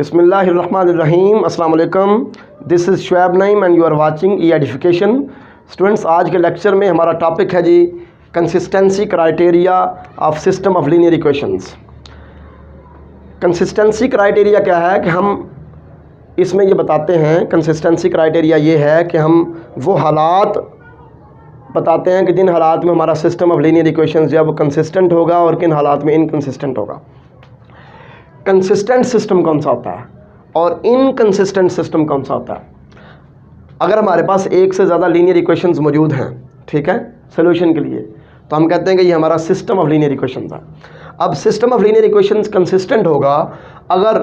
बिस्मिल्लाहिर्रहमानिर्रहीम अस्सलाम वालेकुम। This is Shoaib Naeem and you are watching E edification. Students, आज के लेक्चर में हमारा टॉपिक है जी consistency criteria of system of linear equations. Consistency criteria क्या है कि हम इसमें ये बताते हैं, कंसिस्टेंसी क्राइटेरिया ये है कि हम वो हालात बताते हैं कि जिन हालात में हमारा सिस्टम ऑफ लीनियर इक्वेशंस जो है वो कंसिस्टेंट होगा और किन हालात में इनकंसिस्टेंट होगा। कंसिस्टेंट सिस्टम कौन सा होता है और इनकंसिस्टेंट सिस्टम कौन सा होता है। अगर हमारे पास एक से ज़्यादा लीनियर इक्वेशंस मौजूद हैं, ठीक है, सोल्यूशन के लिए, तो हम कहते हैं कि ये हमारा सिस्टम ऑफ लीनियर इक्वेशंस है। अब system of linear equations consistent होगा अगर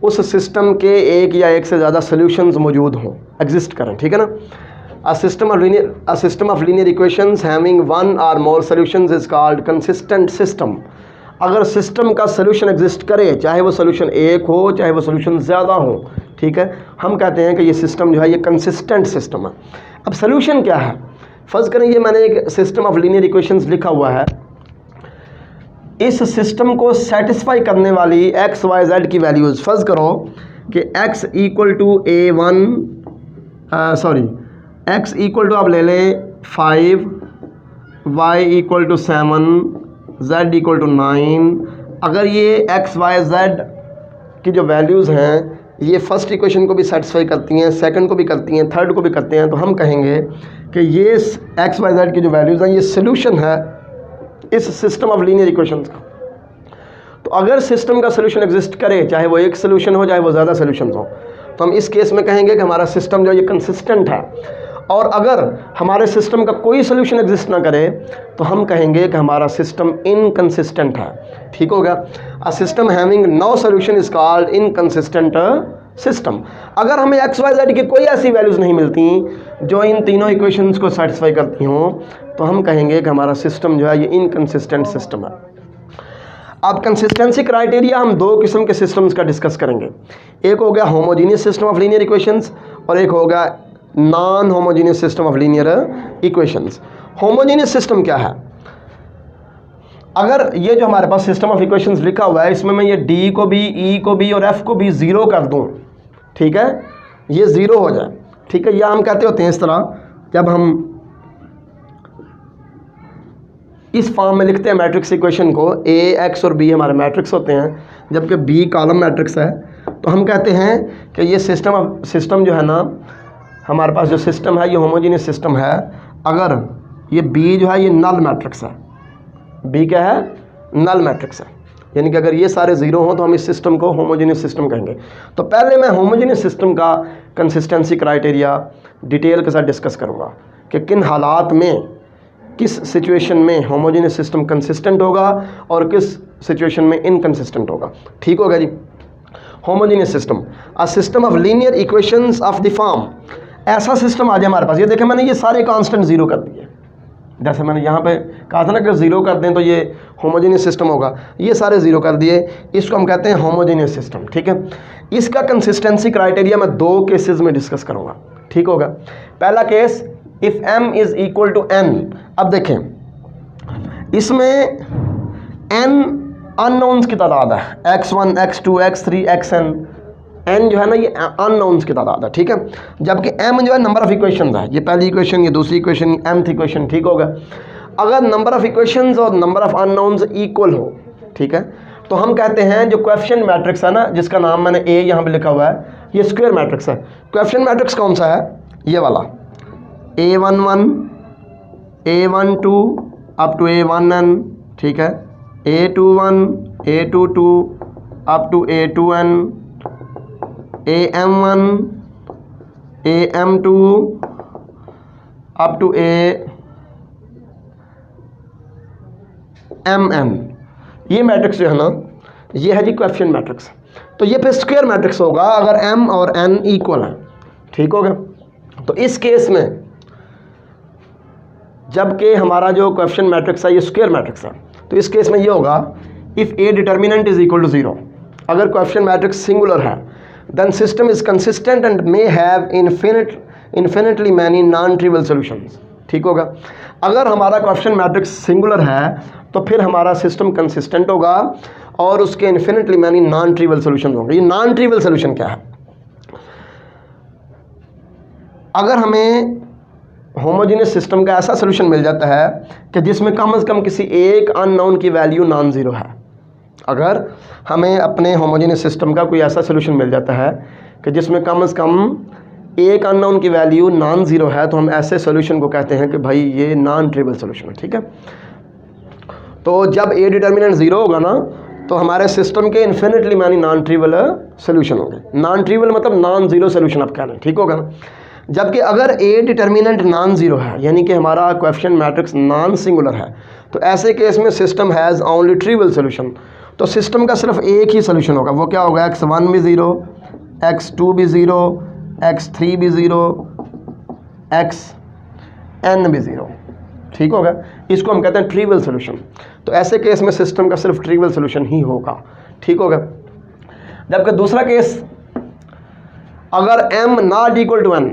उस सिस्टम के एक या एक से ज़्यादा सोल्यूशंस मौजूद हों, एग्जिस्ट करें, ठीक है ना। A system of linear equations having one or more solutions is called consistent system। अगर सिस्टम का सोल्यूशन एग्जिस्ट करे, चाहे वो सोल्यूशन एक हो चाहे वो सोल्यूशन ज़्यादा हो, ठीक है, हम कहते हैं कि ये सिस्टम जो है ये कंसिस्टेंट सिस्टम है। अब सोल्यूशन क्या है, फ़र्ज़ करें ये मैंने एक सिस्टम ऑफ लीनियर इक्वेशंस लिखा हुआ है। इस सिस्टम को सेटिस्फाई करने वाली एक्स वाई जेड की वैल्यूज़, फ़र्ज़ करो कि x equal to x equal to आप ले लें 5, y equal to 7, z equal to 9। अगर ये x y z की जो वैल्यूज़ हैं ये फर्स्ट इक्वेशन को भी सेटिस्फाई करती हैं, सेकंड को भी करती हैं, थर्ड को भी करते हैं, तो हम कहेंगे कि ये x y z की जो वैल्यूज़ हैं ये सोल्यूशन है इस सिस्टम ऑफ लीनियर इक्वेशंस का। तो अगर सिस्टम का सोल्यूशन एग्जिस्ट करे, चाहे वो एक सोल्यूशन हो चाहे वो ज़्यादा सोल्यूशन हो, तो हम इस केस में कहेंगे कि हमारा सिस्टम जो है ये कंसिस्टेंट है। और अगर हमारे सिस्टम का कोई सोल्यूशन एग्जिस्ट ना करे तो हम कहेंगे कि हमारा सिस्टम इनकंसिस्टेंट है। ठीक हो गया। A system having no solution is called inconsistent system. अगर हमें एक्स वाई जेड की कोई ऐसी वैल्यूज़ नहीं मिलती जो इन तीनों इक्वेशंस को सेटिस्फाई करती हों, तो हम कहेंगे कि हमारा सिस्टम जो है ये इनकंसिस्टेंट सिस्टम है। अब कंसिस्टेंसी क्राइटेरिया हम दो किस्म के सिस्टम्स का डिस्कस करेंगे। एक हो गया homogeneous system of linear equations और एक हो गया non homogeneous system of linear equations. Homogeneous system क्या है, अगर ये जो हमारे पास सिस्टम ऑफ इक्वेशंस लिखा हुआ है इसमें मैं ये डी को भी, ई को भी और एफ को भी ज़ीरो कर दूं, ठीक है, ये ज़ीरो हो जाए, ठीक है, या हम कहते होते हैं इस तरह, जब हम इस फॉर्म में लिखते हैं मैट्रिक्स इक्वेशन को, ए एक्स और बी हमारे मैट्रिक्स होते हैं जबकि बी कॉलम मैट्रिक्स है, तो हम कहते हैं कि ये सिस्टम जो है ना, हमारे पास जो सिस्टम है ये होमोजीनियस सिस्टम है अगर ये बी जो है ये नल मैट्रिक्स है। बी क्या है, नल मैट्रिक्स है, यानी कि अगर ये सारे ज़ीरो हों तो हम इस सिस्टम को होमोजीनियस सिस्टम कहेंगे। तो पहले मैं होमोजीनियस सिस्टम का कंसिस्टेंसी क्राइटेरिया डिटेल के साथ डिस्कस करूँगा कि किन हालात में, किस सिचुएशन में होमोजीनियस सिस्टम कंसिस्टेंट होगा और किस सिचुएशन में इनकंसिस्टेंट होगा। ठीक होगा जी। Homogeneous system, a system of linear equations of the form. ऐसा सिस्टम आ जाए हमारे पास, ये देखें मैंने ये सारे कांस्टेंट ज़ीरो कर दिए, जैसे मैंने यहाँ पे कहा था ना कि ज़ीरो कर दें तो ये होमोजीनियस सिस्टम होगा, ये सारे ज़ीरो कर दिए, इसको हम कहते हैं होमोजीनियस सिस्टम। ठीक है, इसका कंसिस्टेंसी क्राइटेरिया मैं दो केसेस में डिस्कस करूँगा। ठीक होगा। पहला case, if m is equal to n। अब देखें इसमें n अननोन्स की तादाद है, x1 x2 x3 xn। n जो है ना ये अननोन्स की तादाद है, ठीक है, जबकि m जो है नंबर ऑफ इक्वेशंस है, ये पहली इक्वेशन, ये दूसरी इक्वेशन, ये mth इक्वेशन। ठीक होगा। अगर नंबर ऑफ इक्वेशंस और नंबर ऑफ अननोन्स इक्वल हो, ठीक है, तो हम कहते हैं जो कोएफिशिएंट मैट्रिक्स है ना, जिसका नाम मैंने a यहाँ पे लिखा हुआ है, ये स्क्वायर मैट्रिक्स है। कोएफिशिएंट मैट्रिक्स कौन सा है, ये वाला a11 a12 up to a1n, ठीक है, a21 a22 up to a2n, am1 am2 up to amn। ये मैट्रिक्स जो है ना ये है जी कोएफिशिएंट मैट्रिक्स। तो ये फिर स्क्वायर मैट्रिक्स होगा अगर m और n इक्वल हैं। ठीक हो गया। तो इस केस में जबकि हमारा जो कोएफिशिएंट मैट्रिक्स है ये स्क्वायर मैट्रिक्स है, तो इस केस में ये होगा if a determinant is equal to 0। अगर कोएफिशिएंट मैट्रिक्स सिंगुलर है then system is consistent and may have infinitely many non-trivial solutions। ठीक होगा। अगर हमारा कोएफिशिएंट मैट्रिक्स सिंगुलर है तो फिर हमारा सिस्टम कंसिस्टेंट होगा और उसके infinitely many non trivial solution होंगे। ये नॉन ट्रिवियल सोल्यूशन क्या है? अगर हमें होमोजेनियस सिस्टम का ऐसा सोल्यूशन मिल जाता है कि जिसमें कम से कम किसी एक अननोन की वैल्यू नॉन ज़ीरो है, अगर हमें अपने होमोजेनियस सिस्टम का कोई ऐसा सोल्यूशन मिल जाता है कि जिसमें कम से कम एक अननोन की वैल्यू नॉन ज़ीरो है, तो हम ऐसे सोल्यूशन को कहते हैं कि भाई ये नॉन ट्रिवियल सोल्यूशन है। ठीक है, तो जब ए डिटर्मिनेंट ज़ीरो होगा ना, तो हमारे सिस्टम के infinitely many non trivial solution होंगे। नॉन ट्रिवियल मतलब नॉन ज़ीरो सोल्यूशन आप कह रहे हैं, ठीक होगा ना। जबकि अगर ए डिटर्मिनेंट नॉन ज़ीरो है, यानी कि हमारा कोएफिशिएंट मैट्रिक्स नॉन सिंगुलर है, तो ऐसे केस में system has only trivial solution. तो सिस्टम का सिर्फ एक ही सोल्यूशन होगा, वो क्या होगा? x1 भी ज़ीरो, x2 भी ज़ीरो, x3 भी ज़ीरो, xn भी ज़ीरो। ठीक होगा, इसको हम कहते हैं ट्रिवियल सोल्यूशन। तो ऐसे केस में सिस्टम का सिर्फ ट्रिवियल सोल्यूशन ही होगा। ठीक होगा। जबकि दूसरा केस, अगर m not equal to n,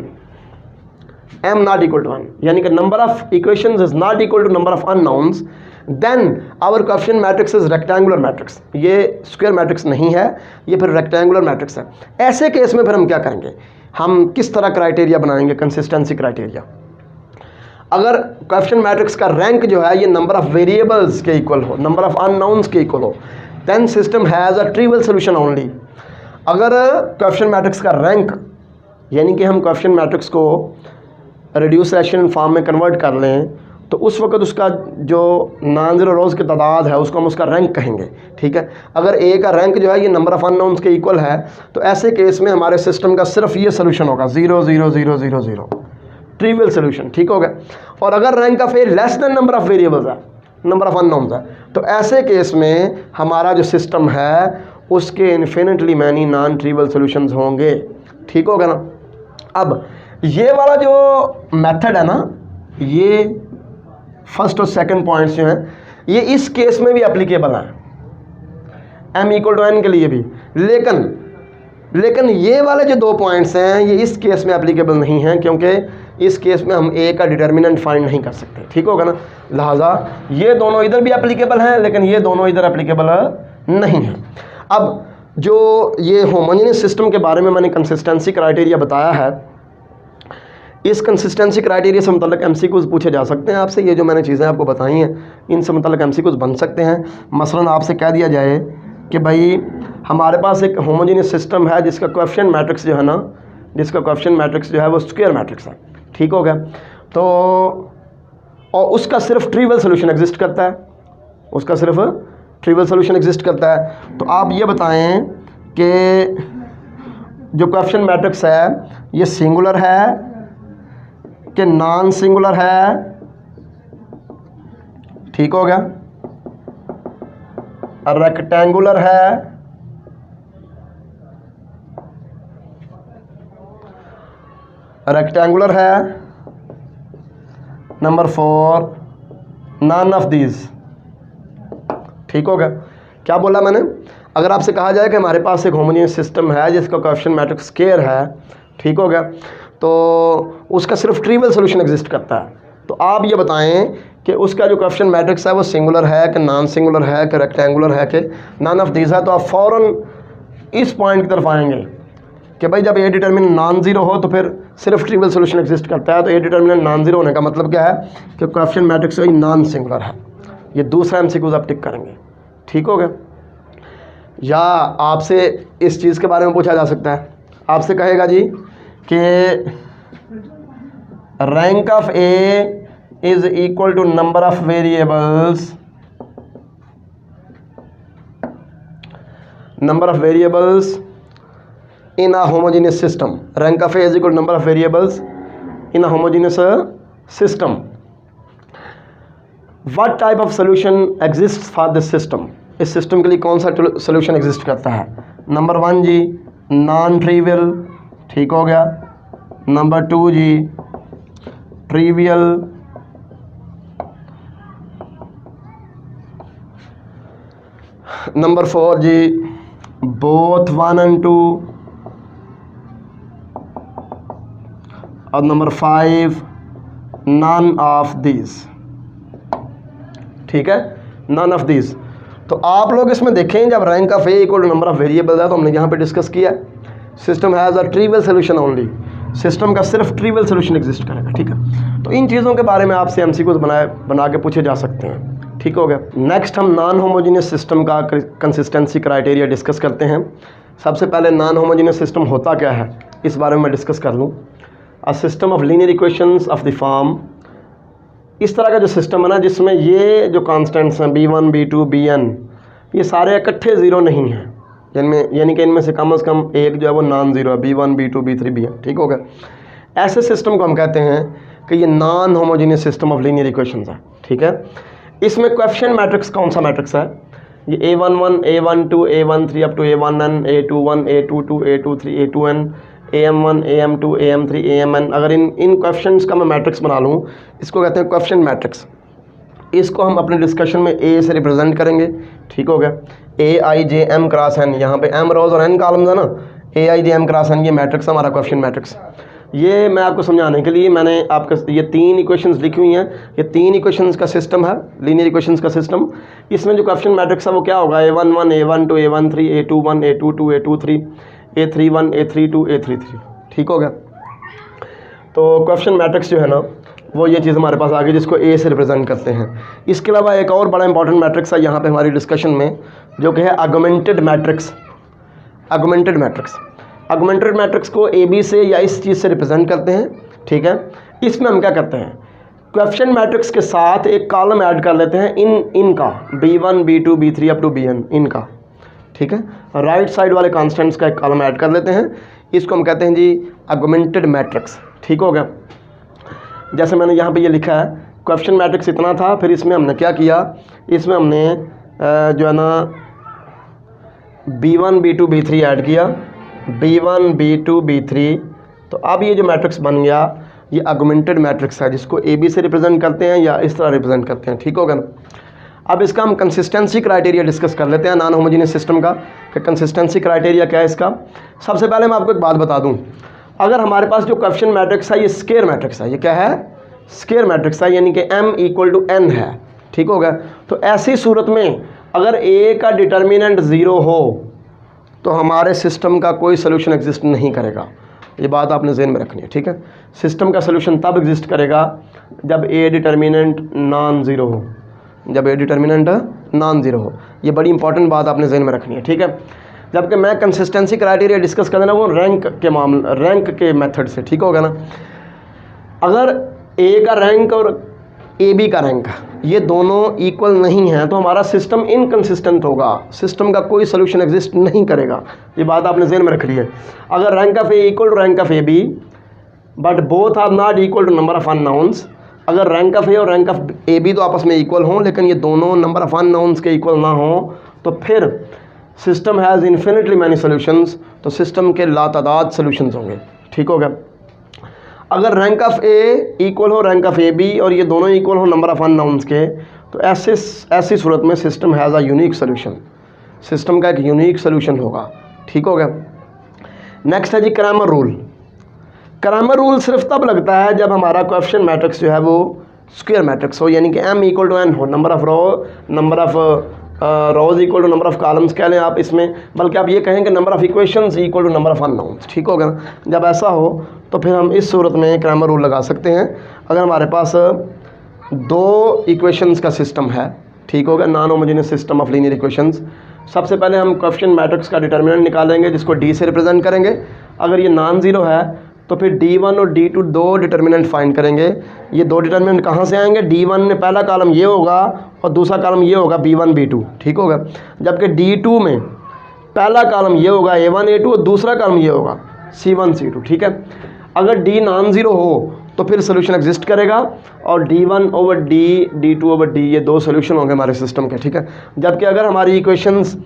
m not equal to n, यानी कि number of equations is not equal to number of unknowns, then our coefficient matrix is rectangular matrix. ये स्क्वायर मैट्रिक्स नहीं है, ये फिर रेक्टेंगुलर मैट्रिक्स है। ऐसे case में फिर हम क्या करेंगे? हम किस तरह क्राइटेरिया बनाएंगे? Consistency criteria. अगर कोएफिशिएंट मैट्रिक्स का रैंक जो है ये नंबर ऑफ वेरिएबल्स के इक्वल हो, नंबर ऑफ अननोन्स के इक्वल हो, then system has a trivial solution only. अगर कोएफिशिएंट मैट्रिक्स का रैंक, यानी कि हम कोएफिशिएंट मैट्रिक्स को रिड्यूस रैशनल फॉर्म में कन्वर्ट कर लें, तो उस वक्त उसका जो नॉन ज़ीरो रोज़ की तादाद है उसको हम उसका रैंक कहेंगे। ठीक है, अगर ए का रैंक जो है ये नंबर ऑफ अननोन्स के इक्वल है, तो ऐसे केस में हमारे सिस्टम का सिर्फ ये सोल्यूशन होगा 0 0 0 0 0, ट्रिवियल सोल्यूशन। ठीक हो गया। और अगर rank of A less than number of variables है, नंबर ऑफ अननोन्स है, तो ऐसे केस में हमारा जो सिस्टम है उसके infinitely many non trivial solutions होंगे। ठीक होगा ना। अब ये वाला जो मेथड है ना, ये फर्स्ट और सेकंड पॉइंट्स जो हैं ये इस केस में भी एप्लीकेबल हैं, m इक्वल टू n के लिए भी। लेकिन ये वाले जो दो पॉइंट्स हैं ये इस केस में एप्लीकेबल नहीं हैं, क्योंकि इस केस में हम a का डिटर्मिनेंट फाइंड नहीं कर सकते। ठीक होगा ना। लिहाजा ये दोनों इधर भी एप्लीकेबल हैं, लेकिन ये दोनों इधर एप्लीकेबल नहीं हैं। अब जो ये होमोजेनियस सिस्टम के बारे में मैंने कंसिस्टेंसी क्राइटेरिया बताया है, इस कंसिस्टेंसी क्राइटेरिया से मुतल्लिक MCQs पूछे जा सकते हैं आपसे। ये जो मैंने चीज़ें आपको बताई हैं इनसे मुतल्लिक MCQs बन सकते हैं। मसलन आपसे कह दिया जाए कि भाई हमारे पास एक होमोजेनियस सिस्टम है जिसका कोएफिशिएंट मैट्रिक्स जो है ना, जिसका कोएफिशिएंट मैट्रिक्स जो है वो स्क्वायर मैट्रिक्स है। ठीक हो गया। तो और उसका सिर्फ ट्रिवियल सोल्यूशन एग्जिस्ट करता है, उसका सिर्फ ट्रिवियल सोल्यूशन एग्जिस्ट करता है। तो आप ये बताएं कि जो कोएफिशिएंट मैट्रिक्स है ये सिंगुलर है कि नॉन सिंगुलर है? ठीक हो गया। रेक्टेंगुलर है, रेक्टेंगुलर है। Number 4, none of these. ठीक हो गया। क्या बोला मैंने? अगर आपसे कहा जाए कि हमारे पास एक होमोजेनियस सिस्टम है जिसका कोएफिशिएंट मैट्रिक्स स्क्वायर है, ठीक हो गया, तो उसका सिर्फ ट्रिवियल सोल्यूशन एग्जिस्ट करता है, तो आप ये बताएं कि उसका जो कोएफिशिएंट मैट्रिक्स है वो सिंगुलर है कि नॉन सिंगुलर है कि रेक्टेंगुलर है कि नॉन ऑफ दीज है। तो आप फ़ौरन इस पॉइंट की तरफ आएंगे कि भाई जब ए डिटर्मिनेंट नॉन ज़ीरो हो तो फिर सिर्फ ट्रिवियल सोल्यूशन एग्जिस्ट करता है। तो ए डिटर्मिनेंट नॉन ज़ीरो होने का मतलब क्या है कि कोएफिशिएंट मैट्रिक्स नॉन सिंगुलर है। ये दूसरा MCQ आप टिक करेंगे। ठीक हो गया। या आपसे इस चीज़ के बारे में पूछा जा सकता है, आपसे कहेगा जी कि rank of A is equal to number of variables, number of variables in a homogeneous system. Rank of A is equal to number of variables in a homogeneous system. What type of solution exist for this system? इस system के लिए कौन सा solution exist करता है? Number 1 जी non trivial. ठीक हो गया। नंबर 2 जी ट्रिवियल। नंबर 4 जी बोथ 1 and 2। और नंबर 5 नॉन ऑफ दीज। ठीक है, नॉन ऑफ दीज। तो आप लोग इसमें देखें जब rank of A equal to number of variable है तो हमने यहाँ पे डिस्कस किया system has a trivial solution only, system का सिर्फ ट्रिवियल सोल्यूशन एग्जिस्ट करेगा। ठीक है, तो इन चीज़ों के बारे में आपसे एमसीक्यूज बना के पूछे जा सकते हैं। ठीक हो गया। नेक्स्ट हम नॉन होमोजीनियस सिस्टम का कंसिस्टेंसी क्राइटेरिया डिस्कस करते हैं। सबसे पहले नॉन होमोजीनियस सिस्टम होता क्या है इस बारे में मैं डिस्कस कर लूँ। अ system of linear equations of the form, इस तरह का जो सिस्टम है ना जिसमें ये जो कांस्टेंट्स हैं b1 b2 bn ये सारे इकट्ठे ज़ीरो नहीं हैं, जिनमें यानी कि इनमें से कम एक जो है वो नॉन ज़ीरो है, b1 b2 b3 bn। ठीक हो गया। ऐसे सिस्टम को हम कहते हैं कि ये non homogeneous system of linear equations है। ठीक है, इसमें कोएफिशिएंट मैट्रिक्स कौन सा मैट्रिक्स है, ये a11 a12 a13 up to a1n a21 a22 a23 a2n am1 am2 am3 amn। अगर इन कोएफिशिएंट्स का मैं मैट्रिक्स बना लूँ, इसको कहते हैं कोएफिशिएंट मैट्रिक्स। इसको हम अपने डिस्कशन में a से रिप्रेजेंट करेंगे। ठीक हो गया। aij m क्रॉस n, यहाँ पे m रोज और n कॉलम्स है ना, aij m क्रॉस n ये मैट्रिक्स हमारा कोएफिशिएंट मैट्रिक्स। ये मैं आपको समझाने के लिए मैंने आपको ये 3 इक्वेशंस लिखी हुई हैं। ये 3 इक्वेशंस का सिस्टम है, लीनियर इक्वेशंस का सिस्टम। इसमें जो कोएफिशिएंट मैट्रिक्स है वो क्या होगा, a11 a12 a13 a21 a22 a23 a31 a32 a33। ठीक हो गया। तो कोएफिशिएंट मैट्रिक्स जो है ना वो ये चीज़ हमारे पास आ गई जिसको a से रिप्रेजेंट करते हैं। इसके अलावा एक और बड़ा इंपॉर्टेंट मैट्रिक्स है यहाँ पे हमारी डिस्कशन में जो कि है augmented matrix. Augmented matrix, augmented matrix को ए बी से या इस चीज़ से रिप्रेजेंट करते हैं। ठीक है, इसमें हम क्या करते हैं, कोएफिशिएंट मैट्रिक्स के साथ एक कॉलम ऐड कर लेते हैं इनका b1 b2 b3 up to bn इनका। ठीक है, राइट साइड वाले कांस्टेंट्स का एक कॉलम ऐड कर लेते हैं, इसको हम कहते हैं जी ऑगमेंटेड मैट्रिक्स। ठीक हो गया। जैसे मैंने यहाँ पे ये लिखा है कोएफिशिएंट मैट्रिक्स इतना था, फिर इसमें हमने क्या किया, इसमें हमने जो है ना b1 b2 b3 ऐड किया, b1 b2 b3। तो अब ये जो मैट्रिक्स बन गया ये ऑगमेंटेड मैट्रिक्स है जिसको ए बी से रिप्रेजेंट करते हैं या इस तरह रिप्रेजेंट करते हैं। ठीक होगा ना। अब इसका हम कंसिस्टेंसी क्राइटेरिया डिस्कस कर लेते हैं नॉन होमोजेनियस सिस्टम का, कि कंसिस्टेंसी क्राइटेरिया क्या है इसका। सबसे पहले मैं आपको एक बात बता दूं, अगर हमारे पास जो कोएफिशिएंट मैट्रिक्स है ये स्क्वायर मैट्रिक्स है, ये क्या है, स्क्वायर मैट्रिक्स है, यानी कि m = n है। ठीक हो गया। तो ऐसी सूरत में अगर a का डिटर्मिनेंट 0 हो तो हमारे सिस्टम का कोई सोल्यूशन एग्जिस्ट नहीं करेगा। ये बात आपने ज़हन में रखनी है। ठीक है, सिस्टम का सोल्यूशन तब एग्जिस्ट करेगा जब a डिटर्मिनेंट नॉन ज़ीरो हो, जब a डिटर्मिनेंट नॉन ज़ीरो हो। ये बड़ी इंपॉर्टेंट बात आपने ज़हन में रखनी है। ठीक है, जबकि मैं कंसिस्टेंसी क्राइटेरिया डिस्कस कर देना वो रैंक के मामले, रैंक के मेथड से। ठीक होगा ना। अगर a का रैंक और ab का रैंक ये दोनों इक्वल नहीं है तो हमारा सिस्टम इनकंसिस्टेंट होगा, सिस्टम का कोई सोल्यूशन एग्जिस्ट नहीं करेगा। ये बात आपने ज़हन में रखनी है। अगर rank of a = rank of ab but both are not equal to number of unknowns, अगर रैंक ऑफ a और रैंक ऑफ ab तो आपस में इक्वल हों लेकिन ये दोनों नंबर ऑफ अननोन्स के इक्वल ना हो तो फिर system has infinitely many solutions, तो सिस्टम के लातादाद सोल्यूशंस होंगे। ठीक हो गया। अगर रैंक ऑफ a इक्वल हो रैंक ऑफ ab और ये दोनों इक्वल हो नंबर ऑफ अननोन्स के, तो ऐसी सूरत में system has a unique solution, system का एक यूनिक सोल्यूशन होगा। ठीक हो गया। नेक्स्ट है जी क्रैमर रूल। क्रैमर रूल सिर्फ तब लगता है जब हमारा कोएफिशिएंट मैट्रिक्स जो है वो स्क्वायर मैट्रिक्स हो, यानी कि m = n हो, number of rows equal to number of columns कह लें आप इसमें, बल्कि आप ये कहें कि number of equations equal to number of unknowns. ठीक होगा ना। जब ऐसा हो तो फिर हम इस सूरत में क्रैमर रूल लगा सकते हैं। अगर हमारे पास 2 इक्वेशंस का सिस्टम है, ठीक होगा, non homogeneous system of linear equations, सबसे पहले हम कोएफिशिएंट मैट्रिक्स का डिटर्मिनेंट निकालेंगे जिसको d से रिप्रेजेंट करेंगे। अगर ये नॉन ज़ीरो है तो फिर d1 और d2 2 डिटर्मिनेंट फाइंड करेंगे। ये 2 डिटर्मिनेंट कहाँ से आएंगे, d1 में पहला कॉलम ये होगा और दूसरा कॉलम ये होगा b1 b2। ठीक होगा। जबकि d2 में पहला कॉलम ये होगा a1 a2 और दूसरा कॉलम ये होगा c1 c2। ठीक है। अगर d नॉन ज़ीरो हो तो फिर सोल्यूशन एग्जिस्ट करेगा और d1/d d2/d ये 2 सोल्यूशन होंगे हमारे सिस्टम के। ठीक है। जबकि अगर हमारी इक्वेशंस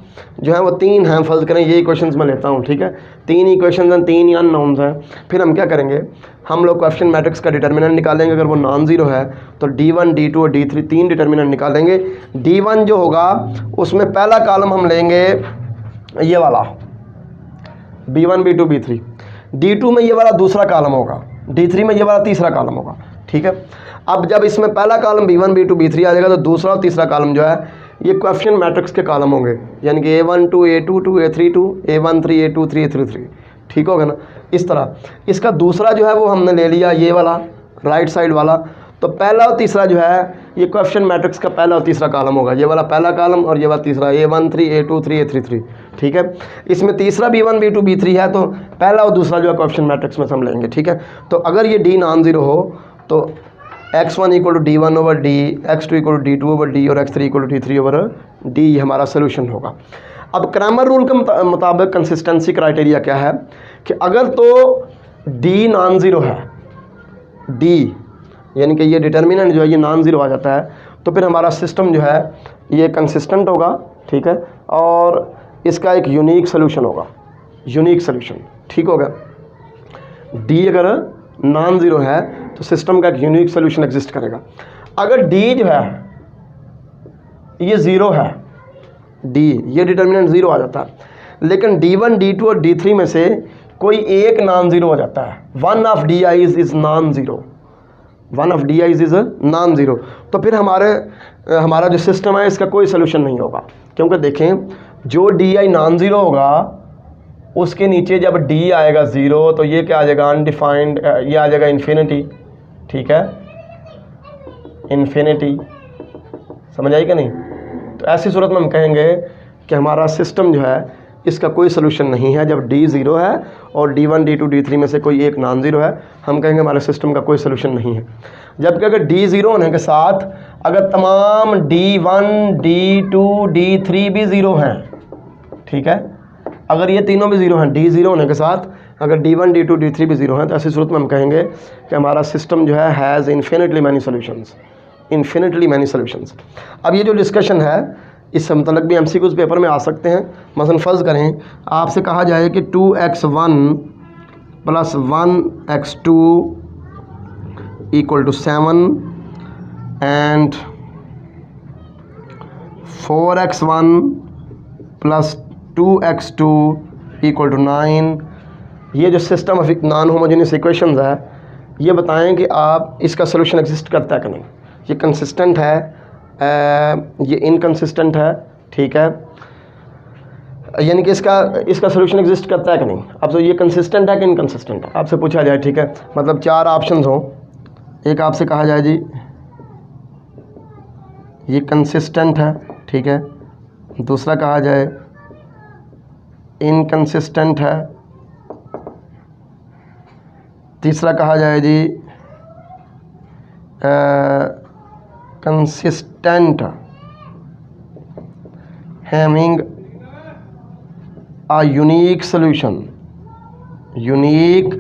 जो है वो 3 हैं, फ़र्ज़ करें ये इक्वेशंस मैं लेता हूँ, ठीक है, 3 इक्वेशंस हैं, 3 अननोन्स हैं, फिर हम क्या करेंगे, हम लोग कोएफिशिएंट मैट्रिक्स का डिटर्मिनेंट निकालेंगे। अगर वो नॉन ज़ीरो है तो d1 d2 और d3 3 डिटर्मिनेंट निकालेंगे। d1 जो होगा उसमें पहला कॉलम हम लेंगे ये वाला b1 b2 b3, d2 में ये वाला दूसरा कॉलम होगा, d3 में ये वाला तीसरा कॉलम होगा। ठीक है। अब जब इसमें पहला कॉलम b1 b2 b3 आ जाएगा तो दूसरा और तीसरा कॉलम जो है ये कोएफिशिएंट मैट्रिक्स के कॉलम होंगे, यानी कि A1 2 A2 2 A3 2 A1 3 A2 3 A3 3, ठीक होगा ना। इस तरह इसका दूसरा जो है वो हमने ले लिया ये वाला राइट साइड वाला, तो पहला और तीसरा जो है ये कोएफिशिएंट मैट्रिक्स का पहला और तीसरा कॉलम होगा, ये वाला पहला कॉलम और ये वाला तीसरा A1 3 A2 3 A3 3, ठीक है। इसमें तीसरा B1 B2 B3 है, तो पहला और दूसरा जो है कोएफिशिएंट मैट्रिक्स में हम लेंगे, ठीक है। तो अगर ये D नॉन ज़ीरो हो तो x1 equal to D1 over D, x2 equal to D2 over D और x3 equal to D3 over D, ये हमारा सोल्यूशन होगा। अब क्रैमर रूल के मुताबिक कंसिस्टेंसी क्राइटेरिया क्या है कि अगर तो D नॉन ज़ीरो है, D यानी कि ये डिटर्मिनेंट जो है ये नॉन ज़ीरो आ जाता है, तो फिर हमारा सिस्टम जो है ये कंसिस्टेंट होगा, ठीक है, और इसका एक यूनिक सोल्यूशन होगा, यूनिक सोल्यूशन, ठीक होगा। D अगर नॉन ज़ीरो है तो सिस्टम का एक यूनिक सोल्यूशन एग्जिस्ट करेगा। अगर D जो है ये ज़ीरो है, D ये डिटर्मिनेंट ज़ीरो आ जाता है, लेकिन D1 D2 और D3 में से कोई एक नॉन ज़ीरो हो जाता है, one of DI's is non zero, one of DI's is non zero, तो फिर हमारा जो सिस्टम है इसका कोई सोल्यूशन नहीं होगा। क्योंकि देखें जो DI नॉन ज़ीरो होगा उसके नीचे जब D आएगा ज़ीरो तो ये क्या आ जाएगा अनडिफाइंड, ये आ जाएगा इन्फिनिटी, ठीक है, इन्फिनिटी, समझ आई कि नहीं। तो ऐसी सूरत में हम कहेंगे कि हमारा सिस्टम जो है इसका कोई सोल्यूशन नहीं है। जब D ज़ीरो है और D1 D2 D3 में से कोई एक नॉन ज़ीरो है, हम कहेंगे हमारे सिस्टम का कोई सोल्यूशन नहीं है। जबकि अगर D ज़ीरो होने के साथ अगर तमाम D1 D2 D3 भी ज़ीरो हैं, ठीक है, अगर ये तीनों भी ज़ीरो हैं, D ज़ीरो होने के साथ अगर D1 D2 D3 भी ज़ीरो हैं, तो ऐसी सूरत में हम कहेंगे कि हमारा सिस्टम जो है has infinitely many solutions, infinitely many solutions. अब ये जो डिस्कशन है इससे मतलब भी MCQs पेपर में आ सकते हैं। मसलन फ़र्ज़ करें आपसे कहा जाए कि 2x1 plus 1x2 equal to 7 and 4x1 plus 2x2 equal to 9, ये जो system of non homogeneous equations है, ये बताएं कि आप इसका सोल्यूशन एग्जिस्ट करता है कि नहीं, ये कंसिस्टेंट है, ये इनकंसिस्टेंट है, ठीक है, यानी कि इसका सोल्यूशन एग्जिस्ट करता है कि नहीं। अब तो ये कंसिस्टेंट है कि इनकंसिस्टेंट है आपसे पूछा जाए, ठीक है, मतलब चार ऑप्शंस हों, एक आपसे कहा जाए जी ये कंसिस्टेंट है, ठीक है, दूसरा कहा जाए इनकंसिस्टेंट है, तीसरा कहा जाए जी consistent having a unique solution, unique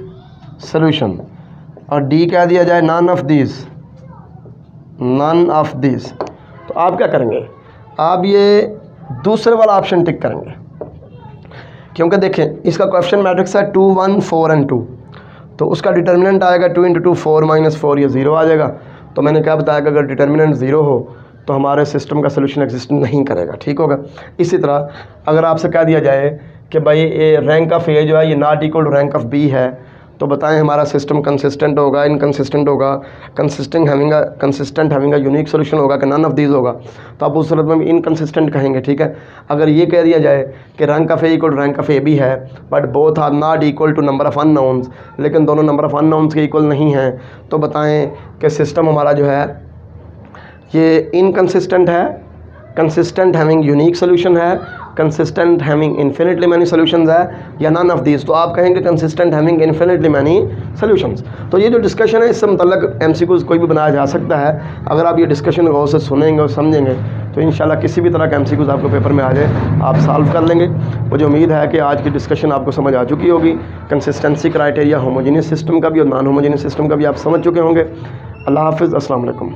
solution, और डी क्या दिया जाए none of this, none of this. तो आप क्या करेंगे, आप ये दूसरे वाला ऑप्शन टिक करेंगे, क्योंकि देखें इसका कोएफिशिएंट मैट्रिक्स है 2 1 4 एंड 2, तो उसका डिटर्मिनेंट आएगा 2 × 2 4 - 4, ये ज़ीरो आ जाएगा। तो मैंने क्या बताया कि अगर डिटर्मिनेंट ज़ीरो हो तो हमारे सिस्टम का सोल्यूशन एग्जिस्ट नहीं करेगा, ठीक होगा। इसी तरह अगर आपसे कह दिया जाए कि भाई ए रैंक ऑफ ए जो है ये not equal to rank of B है, तो बताएं हमारा सिस्टम कंसिस्टेंट होगा, इनकंसिस्टेंट होगा, consistent having a unique solution होगा कि नन ऑफ दीज होगा। तो आप उस सूरत में इनकंसिस्टेंट कहेंगे, ठीक है। अगर ये कह दिया जाए कि rank of A equal to rank of A भी है but both are not equal to number of unknowns, लेकिन दोनों नंबर ऑफ़ अननोन्स के इक्वल नहीं हैं, तो बताएं कि सिस्टम हमारा जो है ये इनकंसिस्टेंट है, कंसिस्टेंट हैविंग यूनिक सोल्यूशन है, consistent having infinitely many solutions है, या नन ऑफ दीज। तो आप कहेंगे consistent having infinitely many solutions. तो ये जो डिस्कशन है इससे मतलब MCQs कोई भी बनाया जा सकता है। अगर आप ये डिस्कशन गौर से सुनेंगे और समझेंगे तो इंशाल्लाह किसी भी तरह का MCQs आपको पेपर में आ जाए आप सॉल्व कर लेंगे। मुझे उम्मीद है कि आज की डिस्कशन आपको समझ आ चुकी होगी। कंसिस्टेंसी क्राइटेरिया होमोजेनियस सिस्टम का भी और नॉन होमोजेनियस सिस्टम का भी आप समझ चुके होंगे। अल्लाह हाफ़िज़, अस्सलाम वालेकुम।